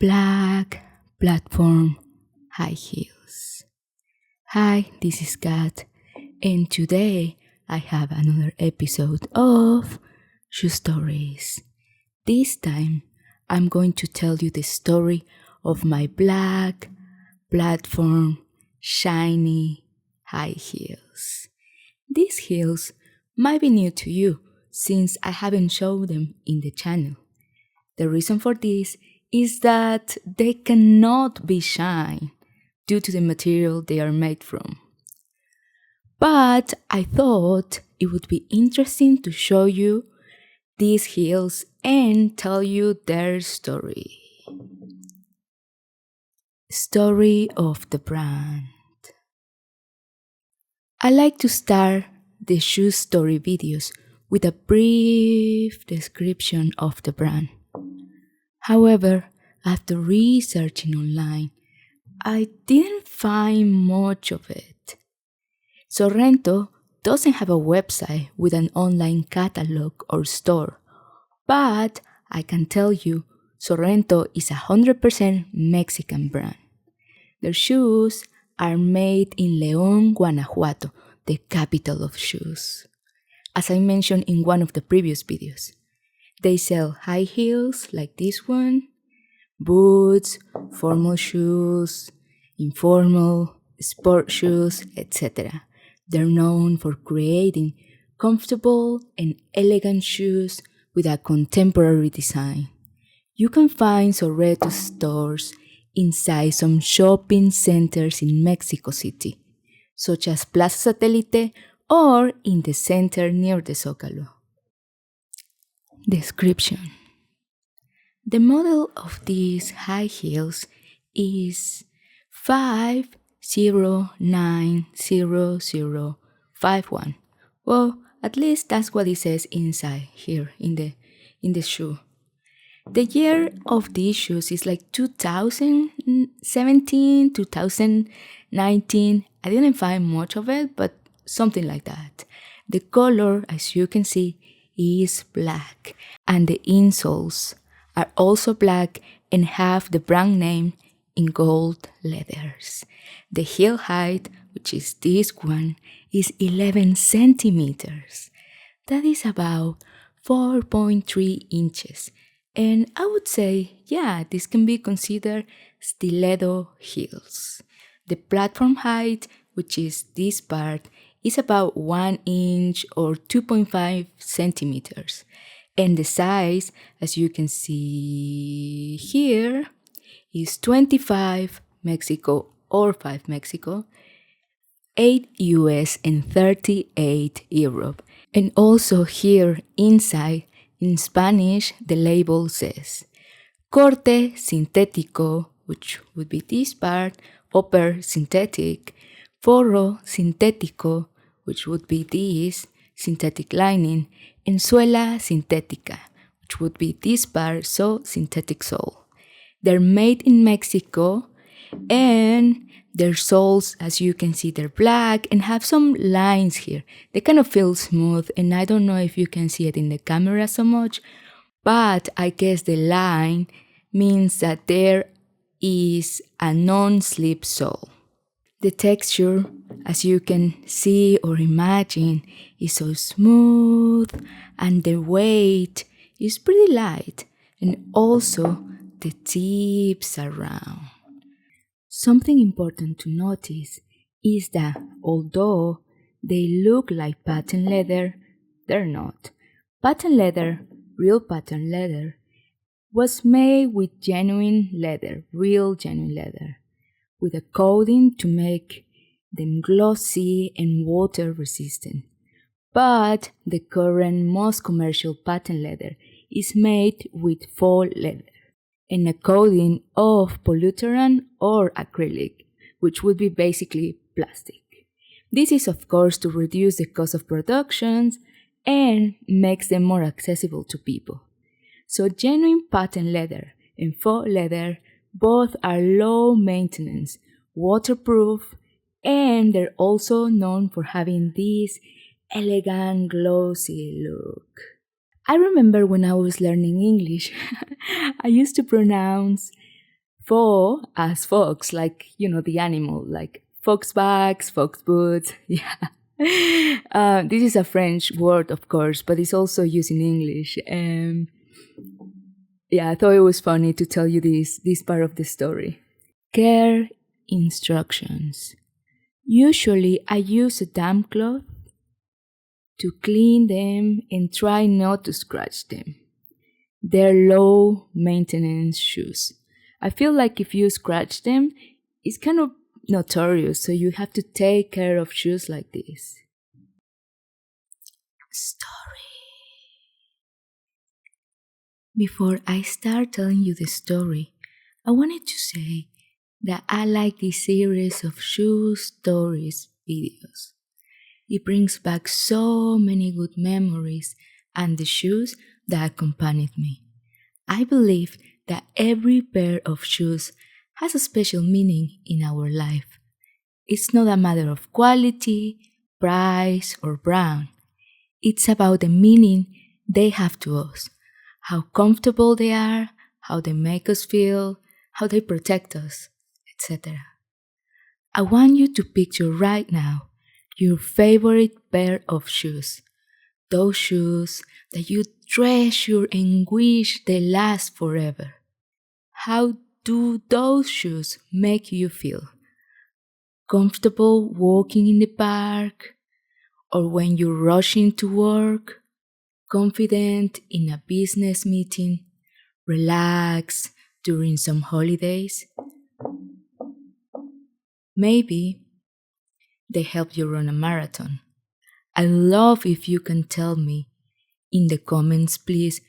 Black platform high heels. Hi, this is Kat, and today I have another episode of Shoe Stories. This time I'm going to tell you the story of my black platform shiny high heels. These heels might be new to you since I haven't shown them in the channel. The reason for this is that they cannot be shine due to the material they are made from. But I thought it would be interesting to show you these heels and tell you their story. Story of the brand. I like to start the shoe story videos with a brief description of the brand. However, after researching online, I didn't find much of it. Sorrento doesn't have a website with an online catalog or store, but I can tell you Sorrento is a 100% Mexican brand. Their shoes are made in León, Guanajuato, the capital of shoes. As I mentioned in one of the previous videos, they sell high heels like this one, boots, formal shoes, informal, sport shoes, etc. They're known for creating comfortable and elegant shoes with a contemporary design. You can find Sorrento stores inside some shopping centers in Mexico City, such as Plaza Satélite or in the center near the Zócalo. Description. The model of these high heels is 50900051. Well, at least that's what it says inside here in the shoe. The year of these shoes is like 2017, 2019. I didn't find much of it, but something like that. The color, as you can see, is black, and the insoles are also black and have the brand name in gold letters. The heel height, which is this one, is 11 centimeters. That is about 4.3 inches. And I would say, yeah, this can be considered stiletto heels. The platform height, which is this part, is about 1 inch or 2.5 centimeters. And the size, as you can see here, is 25 Mexico or 5 Mexico, 8 US and 38 Europe. And also here inside, in Spanish, the label says corte sintético, which would be this part, upper synthetic, forro sintético, which would be this, synthetic lining, and suela sintética, which would be this part, so synthetic sole. They're made in Mexico, and their soles, as you can see, they're black and have some lines here. They kind of feel smooth, and I don't know if you can see it in the camera so much, but I guess the line means that there is a non-slip sole. The texture, as you can see or imagine, is so smooth, and the weight is pretty light, and also the tips are round. Something important to notice is that although they look like patent leather, they're not. Patent leather, real patent leather, was made with genuine leather, real genuine leather, with a coating to make them glossy and water resistant. But the current most commercial patent leather is made with faux leather and a coating of polyurethane or acrylic, which would be basically plastic. This is of course to reduce the cost of production and makes them more accessible to people. So genuine patent leather and faux leather both are low maintenance, waterproof, and they're also known for having this elegant, glossy look. I remember when I was learning English, I used to pronounce Faux as fox, like, the animal, like fox bags, fox boots. Yeah. This is a French word, of course, but it's also used in English. Yeah, I thought it was funny to tell you this part of the story. Care instructions. Usually, I use a damp cloth to clean them and try not to scratch them. They're low maintenance shoes. I feel like if you scratch them, it's kind of notorious, so you have to take care of shoes like this. Story. Before I start telling you the story, I wanted to say that I like this series of shoe stories videos. It brings back so many good memories and the shoes that accompanied me. I believe that every pair of shoes has a special meaning in our life. It's not a matter of quality, price, or brand. It's about the meaning they have to us, how comfortable they are, how they make us feel, how they protect us, etc. I want you to picture right now your favorite pair of shoes. Those shoes that you treasure and wish they last forever. How do those shoes make you feel? Comfortable walking in the park? Or when you're rushing to work? Confident in a business meeting? Relaxed during some holidays? Maybe they help you run a marathon. I love if you can tell me in the comments, please,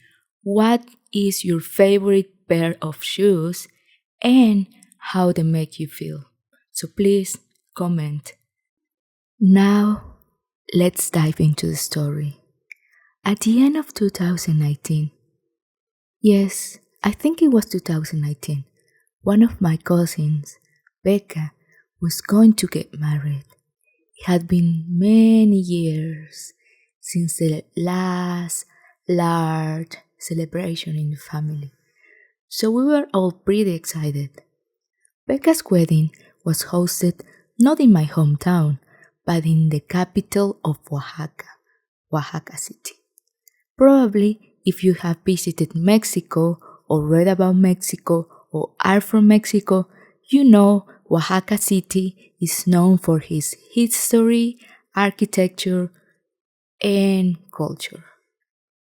what is your favorite pair of shoes and how they make you feel. So please comment. Now, let's dive into the story. At the end of 2019, yes, I think it was 2019, one of my cousins, Becca, was going to get married. It had been many years since the last large celebration in the family, so we were all pretty excited. Becca's wedding was hosted not in my hometown, but in the capital of Oaxaca, Oaxaca City. Probably, if you have visited Mexico or read about Mexico or are from Mexico, you know Oaxaca City is known for its history, architecture, and culture.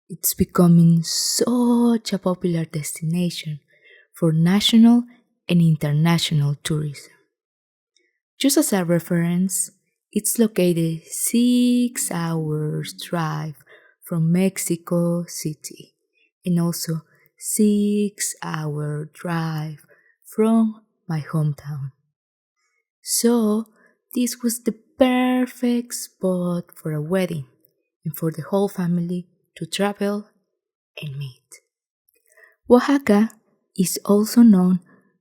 It's becoming such a popular destination for national and international tourism. Just as a reference, it's located 6 hours drive from Mexico City and also 6 hour drive from my hometown. So this was the perfect spot for a wedding and for the whole family to travel and meet. Oaxaca is also known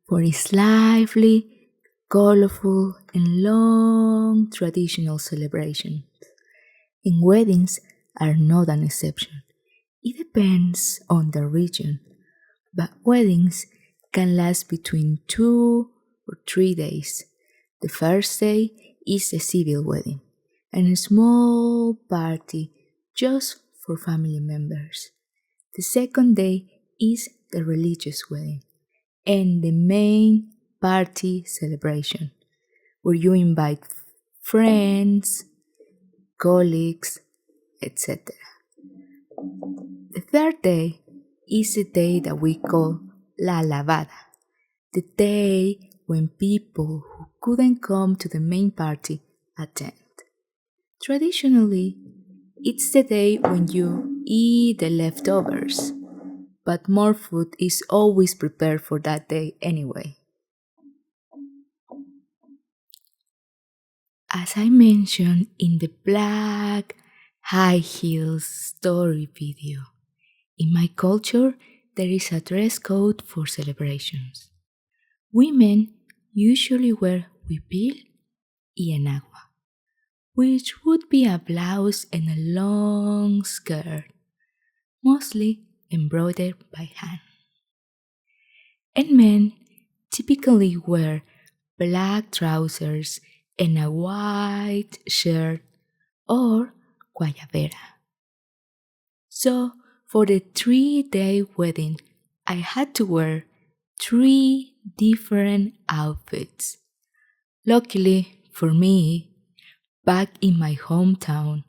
for its lively, colorful, and long traditional celebrations. And weddings are not an exception. It depends on the region, but weddings can last between 2 or 3 days. The first day is a civil wedding and a small party just for family members. The second day is the religious wedding and the main party celebration, where you invite friends, colleagues, etc. The third day is the day that we call La Lavada, the day when people who couldn't come to the main party attend. Traditionally, it's the day when you eat the leftovers, but more food is always prepared for that day anyway. As I mentioned in the black high heels story video, in my culture there is a dress code for celebrations. Women usually wear huipil y enagua, which would be a blouse and a long skirt, mostly embroidered by hand. And men typically wear black trousers and a white shirt or guayabera. So, for the 3-day wedding, I had to wear 3 different outfits. Luckily for me, back in my hometown,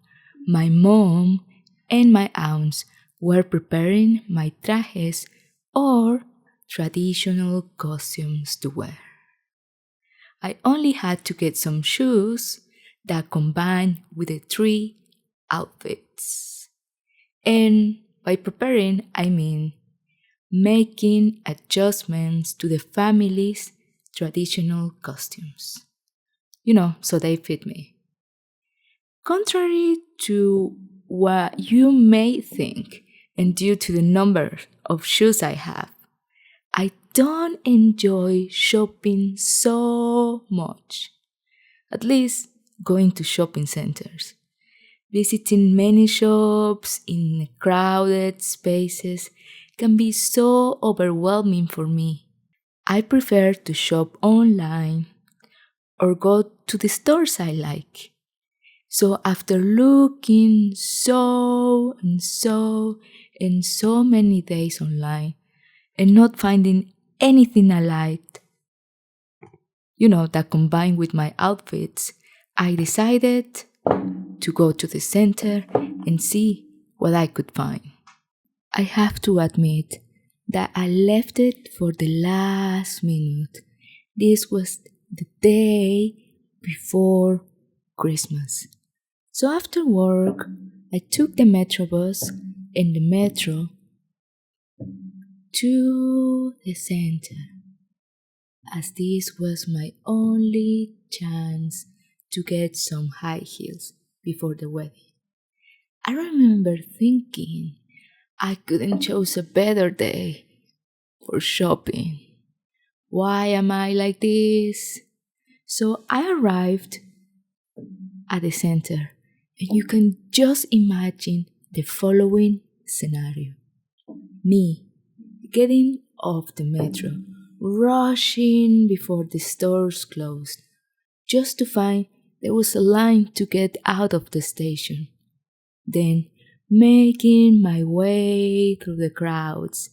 my mom and my aunts were preparing my trajes or traditional costumes to wear. I only had to get some shoes that combined with the 3 outfits. And by preparing, I mean making adjustments to the family's traditional costumes. So they fit me. Contrary to what you may think, and due to the number of shoes I have, I don't enjoy shopping so much. At least going to shopping centers. Visiting many shops in crowded spaces can be so overwhelming for me. I prefer to shop online or go to the stores I like. So after looking so many days online and not finding anything I liked, that combined with my outfits, I decided to go to the center and see what I could find. I have to admit that I left it for the last minute. This was the day before Christmas. So after work, I took the Metro bus and the metro to the center, as this was my only chance to get some high heels before the wedding. I remember thinking I couldn't choose a better day for shopping. Why am I like this? So I arrived at the center, and you can just imagine the following scenario. Me getting off the metro, rushing before the stores closed, just to find there was a line to get out of the station. Then making my way through the crowds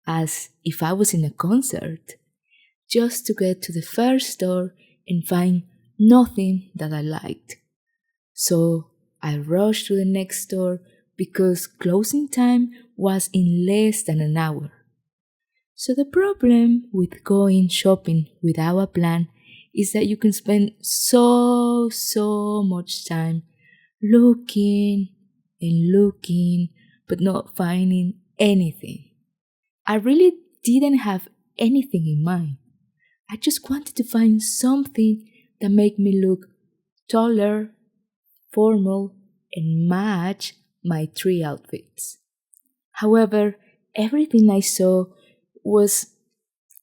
as if I was in a concert, just to get to the first store and find nothing that I liked. So I rushed to the next store because closing time was in less than an hour. So the problem with going shopping without a plan is that you can spend so much time looking and looking but not finding anything. I really didn't have anything in mind. I just wanted to find something that made me look taller, formal, and match my 3 outfits. However, everything I saw was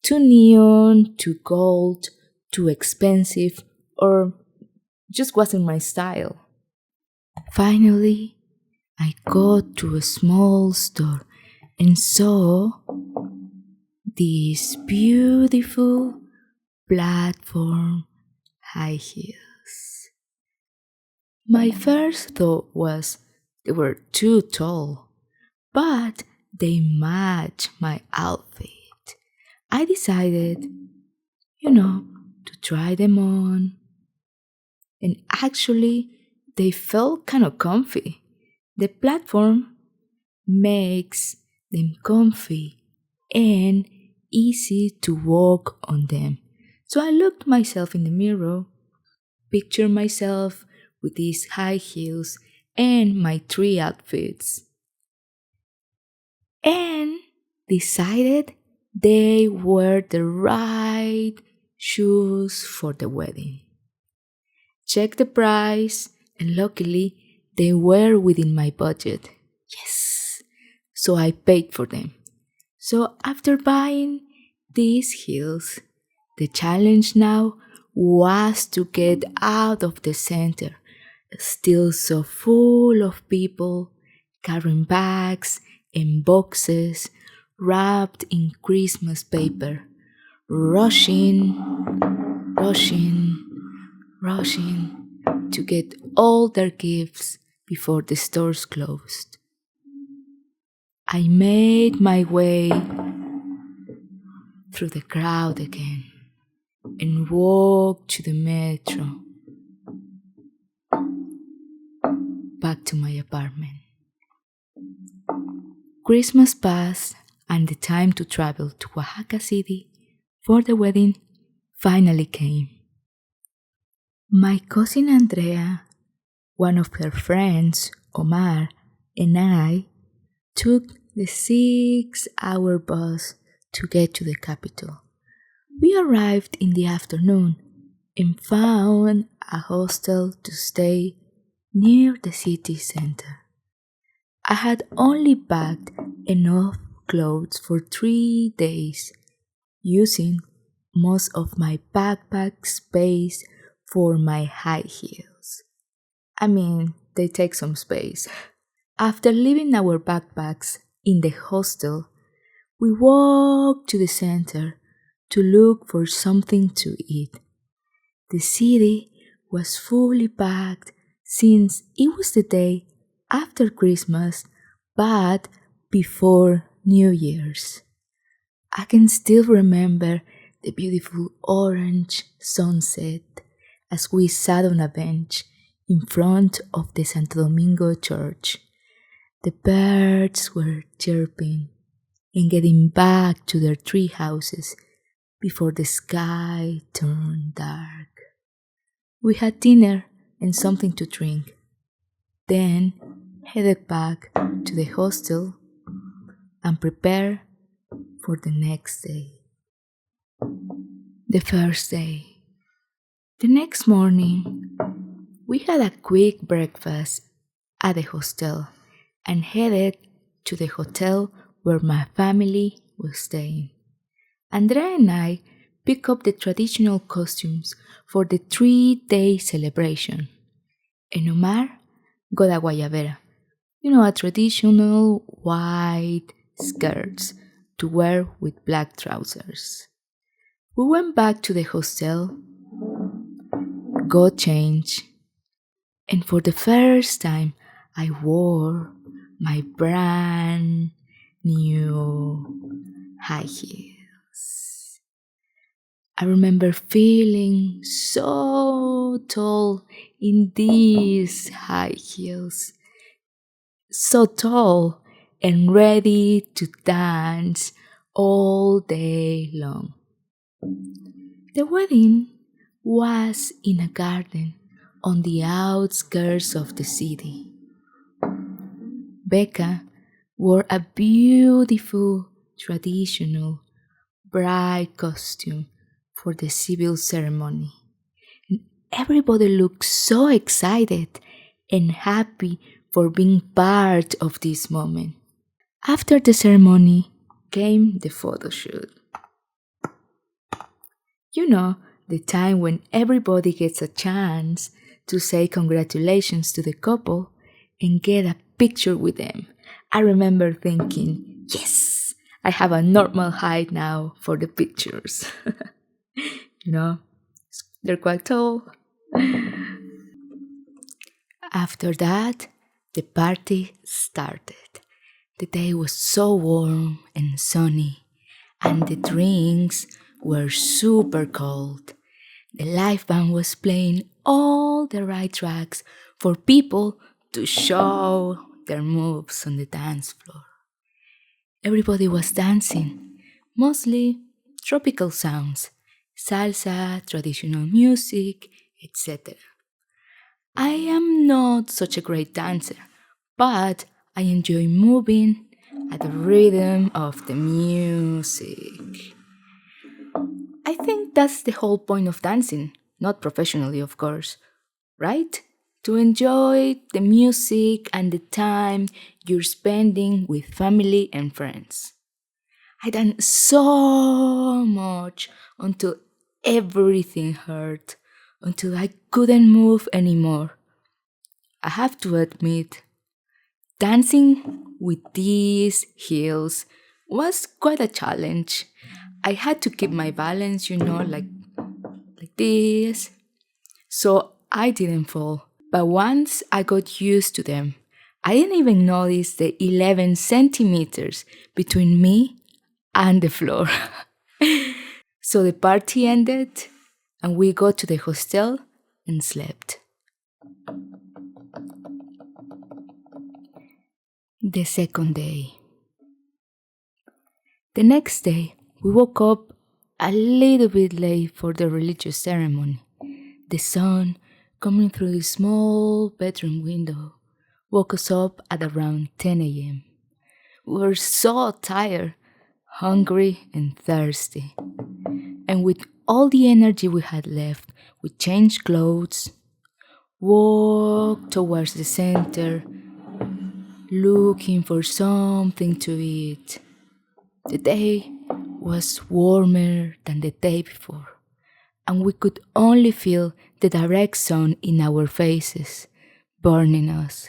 too neon, too gold, too expensive, or just wasn't my style. Finally, I got to a small store and saw these beautiful platform high heels. My first thought was they were too tall, but they match my outfit. I decided, to try them on. And actually, they felt kind of comfy. The platform makes them comfy and easy to walk on them. So I looked myself in the mirror, pictured myself with these high heels and my 3 outfits, and decided they were the right shoes for the wedding. Checked the price, and luckily they were within my budget. Yes! So I paid for them. So after buying these heels, the challenge now was to get out of the center, still so full of people carrying bags and boxes wrapped in Christmas paper, rushing, rushing, rushing to get all their gifts before the stores closed. I made my way through the crowd again and walked to the metro back to my apartment. Christmas passed and the time to travel to Oaxaca City for the wedding finally came. My cousin Andrea, one of her friends, Omar, and I took the 6-hour bus to get to the capital. We arrived in the afternoon and found a hostel to stay near the city center. I had only packed enough clothes for 3 days, using most of my backpack space for my high heels. I mean, they take some space. After leaving our backpacks in the hostel, we walked to the center to look for something to eat. The city was fully packed since it was the day after Christmas but before New Year's. I can still remember the beautiful orange sunset as we sat on a bench in front of the Santo Domingo church. The birds were chirping and getting back to their tree houses before the sky turned dark. We had dinner and something to drink, then headed back to the hostel and prepared for the next day. The first day. The next morning, we had a quick breakfast at the hostel and headed to the hotel where my family was staying. Andrea and I picked up the traditional costumes for the 3-day celebration, and Omar got a guayabera, a traditional white skirts to wear with black trousers. We went back to the hostel, got changed, and for the first time I wore my brand new high heels. I remember feeling so tall in these high heels, so tall and ready to dance all day long. The wedding was in a garden on the outskirts of the city. Becca wore a beautiful traditional bride costume for the civil ceremony. Everybody looked so excited and happy for being part of this moment. After the ceremony came the photo shoot. The time when everybody gets a chance to say congratulations to the couple and get a picture with them. I remember thinking, yes, I have a normal height now for the pictures. They're quite tall. After that, the party started. The day was so warm and sunny, and the drinks were super cold. The live band was playing all the right tracks for people to show their moves on the dance floor. Everybody was dancing, mostly tropical sounds, salsa, traditional music, etc. I am not such a great dancer, but I enjoy moving at the rhythm of the music. I think that's the whole point of dancing, not professionally, of course, right? To enjoy the music and the time you're spending with family and friends. I danced so much until everything hurt, until I couldn't move anymore. I have to admit, dancing with these heels was quite a challenge. I had to keep my balance, like this, so I didn't fall. But once I got used to them, I didn't even notice the 11 centimeters between me and the floor. So the party ended, and we got to the hostel and slept. The second day. The next day, we woke up a little bit late for the religious ceremony. The sun, coming through the small bedroom window, woke us up at around 10 a.m. We were so tired, hungry, and thirsty. And with all the energy we had left, we changed clothes, walked towards the center, looking for something to eat. The day was warmer than the day before, and we could only feel the direct sun in our faces, burning us.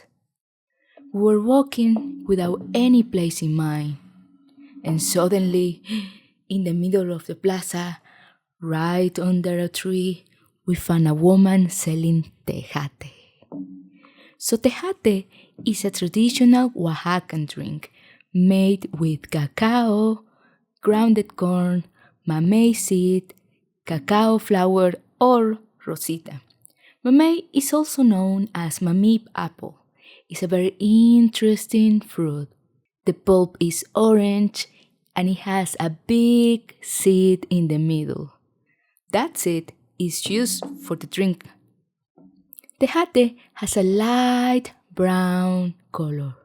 We were walking without any place in mind, and suddenly, in the middle of the plaza, right under a tree, we found a woman selling tejate. So tejate is a traditional Oaxacan drink made with cacao, grounded corn, mamey seed, cacao flour, or rosita. Mamey is also known as mamey apple. It's a very interesting fruit. The pulp is orange and it has a big seed in the middle. That seed is used for the drink. Tejate has a light brown color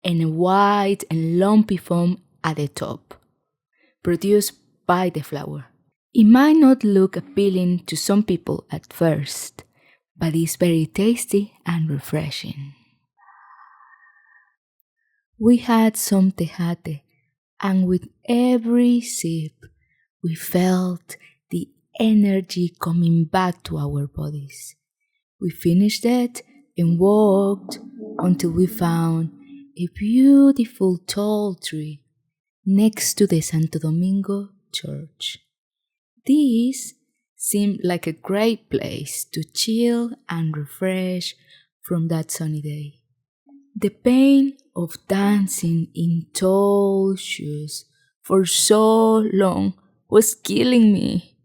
and a white and lumpy foam at the top, produced by the flower. It might not look appealing to some people at first, but it's very tasty and refreshing. We had some tejate, and with every sip, we felt the energy coming back to our bodies. We finished it and walked until we found a beautiful tall tree next to the Santo Domingo church. This seemed like a great place to chill and refresh from that sunny day. The pain of dancing in tall shoes for so long was killing me.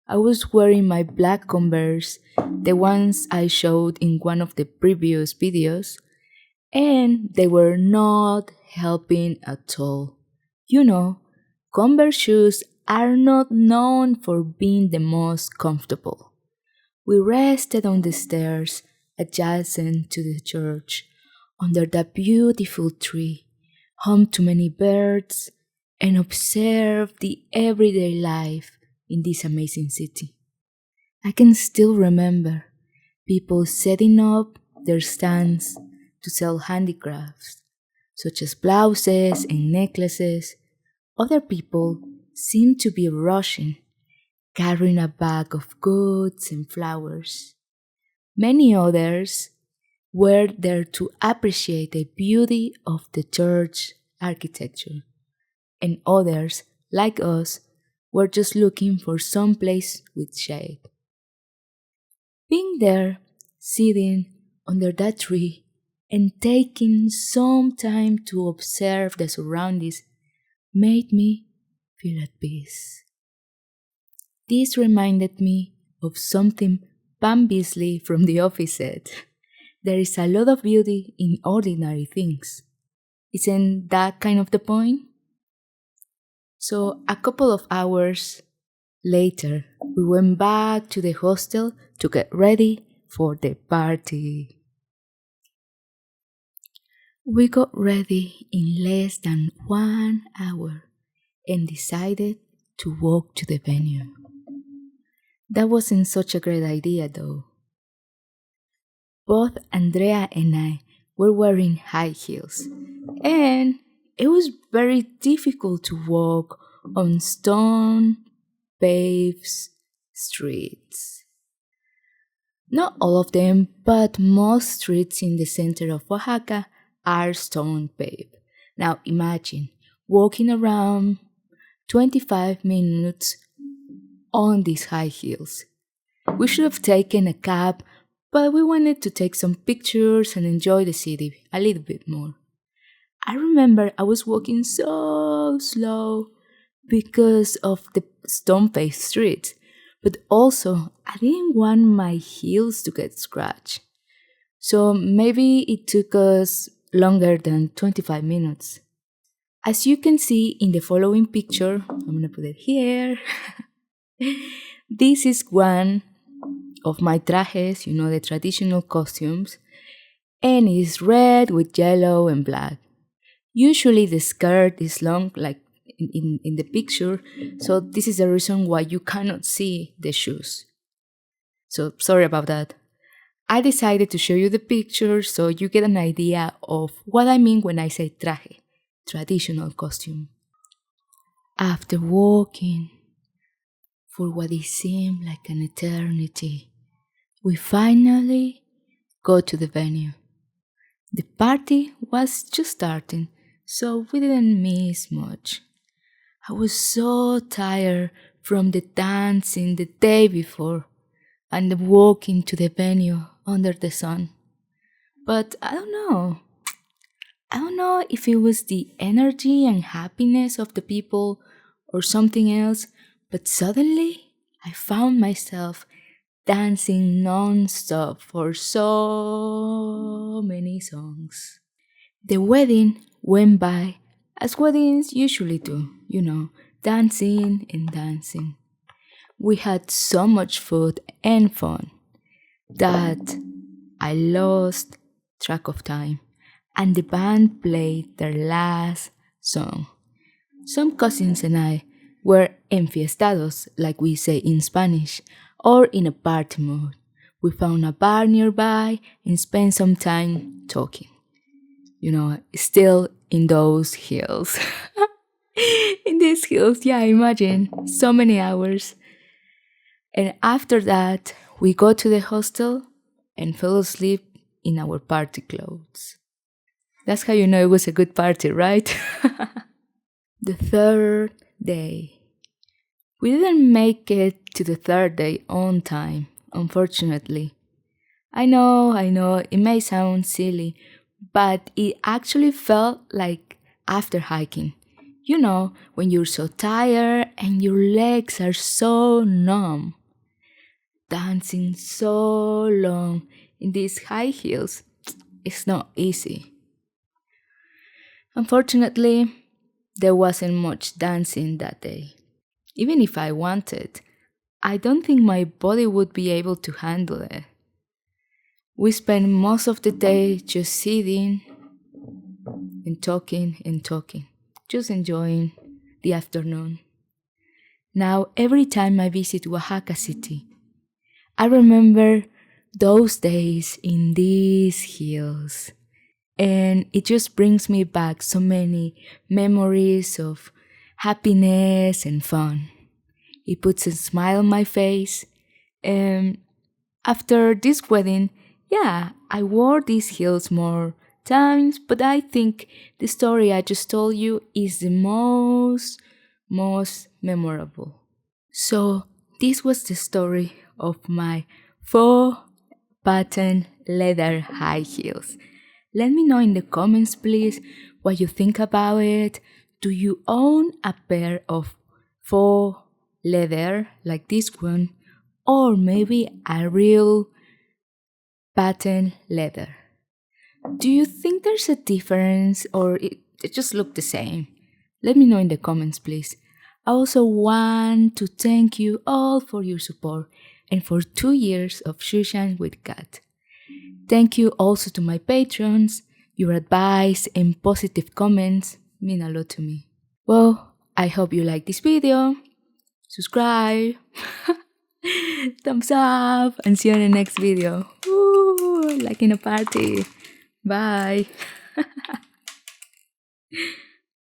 I was wearing my black Converse, the ones I showed in one of the previous videos, and they were not helping at all. You know, Converse shoes are not known for being the most comfortable. We rested on the stairs adjacent to the church, under that beautiful tree, home to many birds, and observed the everyday life in this amazing city. I can still remember people setting up their stands to sell handicrafts, such as blouses and necklaces. Other people seemed to be rushing, carrying a bag of goods and flowers. Many others were there to appreciate the beauty of the church architecture, and others, like us, were just looking for some place with shade. Being there, sitting under that tree, and taking some time to observe the surroundings made me feel at peace. This reminded me of something Pam Beasley from The Office said. There is a lot of beauty in ordinary things. Isn't that kind of the point? So, a couple of hours later, we went back to the hostel to get ready for the party. We got ready in less than 1 hour and decided to walk to the venue. That wasn't such a great idea though. Both Andrea and I were wearing high heels, and it was very difficult to walk on stone paved streets. Not all of them, but most streets in the center of Oaxaca are stone paved. Now imagine walking around 25 minutes on these high heels. We should have taken a cab, but we wanted to take some pictures and enjoy the city a little bit more. I remember I was walking so slow because of the stone-paved streets, but also I didn't want my heels to get scratched. So maybe it took us longer than 25 minutes. As you can see in the following picture, I'm gonna put it here. This is one of my trajes, the traditional costumes, and it's red with yellow and black. Usually the skirt is long, like in the picture, so this is the reason why you cannot see the shoes. So sorry about that. I decided to show you the picture so you get an idea of what I mean when I say traje, traditional costume. After walking for what it seemed like an eternity, we finally got to the venue. The party was just starting, so we didn't miss much. I was so tired from the dancing the day before and the walking to the venue under the sun. But I don't know. I don't know if it was the energy and happiness of the people or something else, but suddenly I found myself dancing non-stop for so many songs. The wedding went by as weddings usually do, dancing and dancing. We had so much food and fun that I lost track of time, and the band played their last song. Some cousins and I were enfiestados, like we say in Spanish, or in a party mood. We found a bar nearby and spent some time talking. Still in those hills. In these hills, yeah, imagine so many hours. And after that, we got to the hostel and fell asleep in our party clothes. That's how you know it was a good party, right? The third day. We didn't make it to the third day on time, unfortunately. I know, it may sound silly, but it actually felt like after hiking. When you're so tired and your legs are so numb. Dancing so long in these high heels is not easy. Unfortunately, there wasn't much dancing that day. Even if I wanted, I don't think my body would be able to handle it. We spent most of the day just sitting and talking, just enjoying the afternoon. Now, every time I visit Oaxaca City, I remember those days in these hills, and it just brings me back so many memories of happiness and fun. It puts a smile on my face, and after this wedding, yeah, I wore these heels more times, but I think the story I just told you is the most memorable. So, this was the story of my 4-button leather high heels. Let me know in the comments, please, what you think about it. Do you own a pair of 4 leather like this one, or maybe a real button leather? Do you think there's a difference, or it just look the same? Let me know in the comments, please. I also want to thank you all for your support and for 2 years of Shushan with Kat. Thank you also to my patrons. Your advice and positive comments mean a lot to me. Well, I hope you like this video. Subscribe, thumbs up, and see you in the next video. Woo, like in a party. Bye.